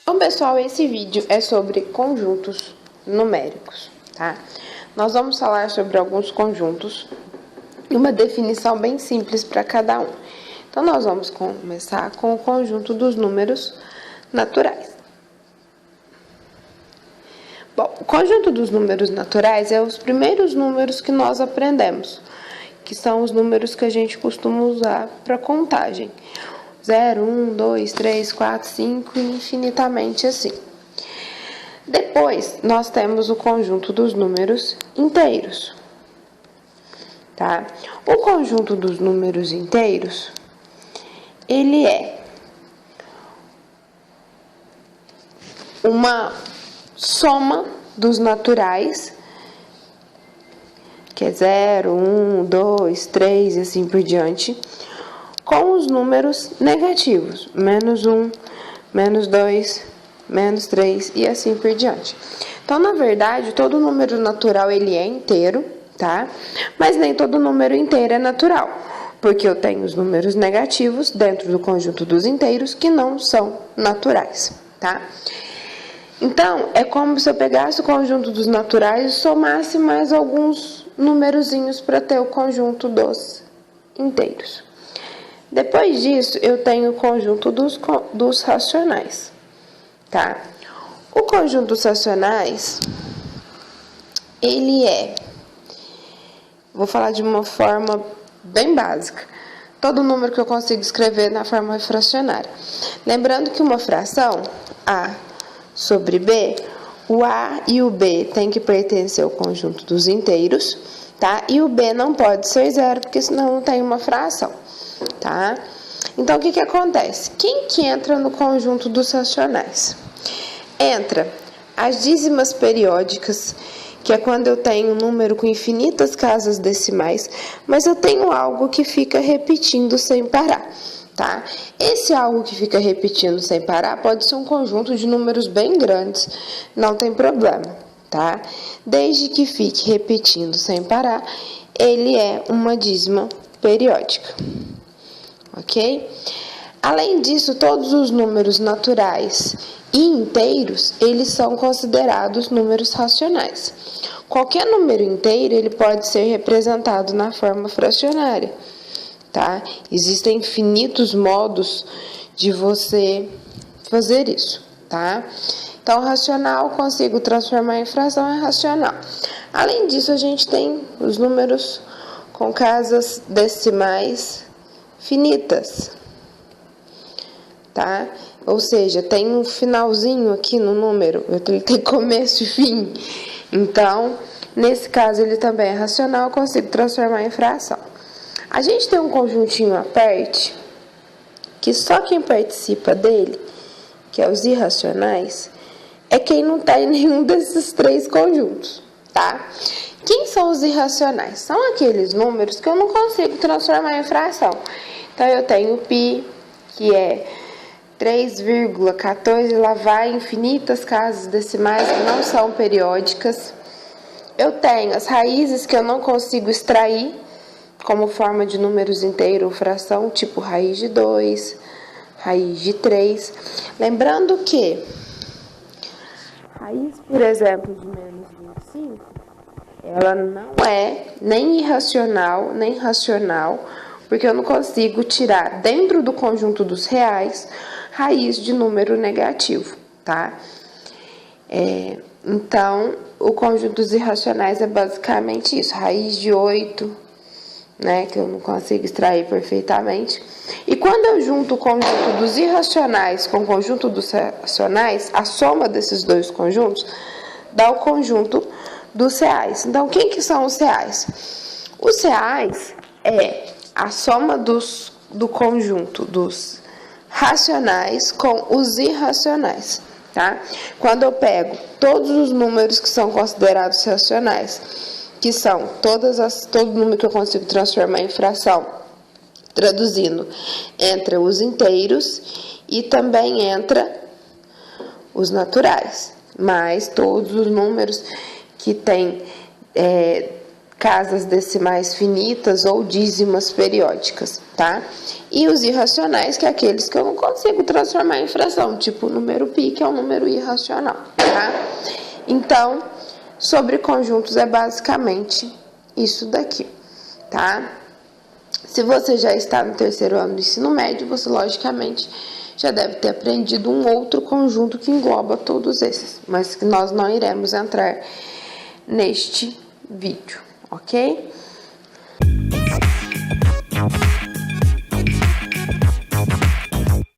Então, pessoal, esse vídeo é sobre conjuntos numéricos, tá? Nós vamos falar sobre alguns conjuntos e uma definição bem simples para cada um. Então, nós vamos começar com o conjunto dos números naturais. Bom, o conjunto dos números naturais é os primeiros números que nós aprendemos, que são os números que a gente costuma usar para contagem. 0, 1, 2, 3, 4, 5 e infinitamente assim. Depois, nós temos o conjunto dos números inteiros, tá? O conjunto dos números inteiros, ele é uma soma dos naturais, que é 0, 1, 2, 3 e assim por diante, com os números negativos, menos 1, menos 2, menos 3 e assim por diante. Então, na verdade, todo número natural ele é inteiro, tá? Mas nem todo número inteiro é natural, porque eu tenho os números negativos dentro do conjunto dos inteiros que não são naturais, tá? Então, é como se eu pegasse o conjunto dos naturais e somasse mais alguns numerozinhos para ter o conjunto dos inteiros. Depois disso, eu tenho o conjunto dos racionais, tá? O conjunto dos racionais, ele vou falar de uma forma bem básica, todo número que eu consigo escrever na forma fracionária. Lembrando que uma fração, A sobre B, o A e o B tem que pertencer ao conjunto dos inteiros, tá? E o B não pode ser zero, porque senão não tem uma fração, tá? Então, o que acontece? Quem que entra no conjunto dos racionais? Entra as dízimas periódicas, que é quando eu tenho um número com infinitas casas decimais, mas eu tenho algo que fica repetindo sem parar, tá? Esse algo que fica repetindo sem parar pode ser um conjunto de números bem grandes, não tem problema, tá? Desde que fique repetindo sem parar, ele é uma dízima periódica, ok? Além disso, todos os números naturais e inteiros, eles são considerados números racionais. Qualquer número inteiro, ele pode ser representado na forma fracionária, tá? Existem infinitos modos de você fazer isso, tá? Então, racional, consigo transformar em fração, é racional. Além disso, a gente tem os números com casas decimais finitas, tá? Ou seja, tem um finalzinho aqui no número, ele tem começo e fim. Então, nesse caso, ele também é racional, eu consigo transformar em fração. A gente tem um conjuntinho à parte, que só quem participa dele, que é os irracionais, é quem não está em nenhum desses três conjuntos, tá? Quem são os irracionais? São aqueles números que eu não consigo transformar em fração. Então, eu tenho π, que é 3,14, lá vai infinitas casas decimais que não são periódicas. Eu tenho as raízes que eu não consigo extrair como forma de números inteiros ou fração, tipo raiz de 2, raiz de 3. Lembrando que raiz, por exemplo, de menos 25, ela não é nem irracional, nem racional, porque eu não consigo tirar dentro do conjunto dos reais raiz de número negativo, tá? Então, o conjunto dos irracionais é basicamente isso, raiz de 8, né, que eu não consigo extrair perfeitamente. E quando eu junto o conjunto dos irracionais com o conjunto dos racionais, a soma desses dois conjuntos dá o conjunto dos reais. Então, quem que são os reais? Os reais é a soma do conjunto dos racionais com os irracionais, tá? Quando eu pego todos os números que são considerados racionais, que são todo número que eu consigo transformar em fração, traduzindo, entra os inteiros e também entra os naturais, mas todos os números que têm casas decimais finitas ou dízimas periódicas, tá? E os irracionais, que é aqueles que eu não consigo transformar em fração, tipo o número π, que é um número irracional, tá? Então, sobre conjuntos é basicamente isso daqui, tá? Se você já está no terceiro ano do ensino médio, você logicamente já deve ter aprendido um outro conjunto que engloba todos esses, mas que nós não iremos entrar neste vídeo, ok?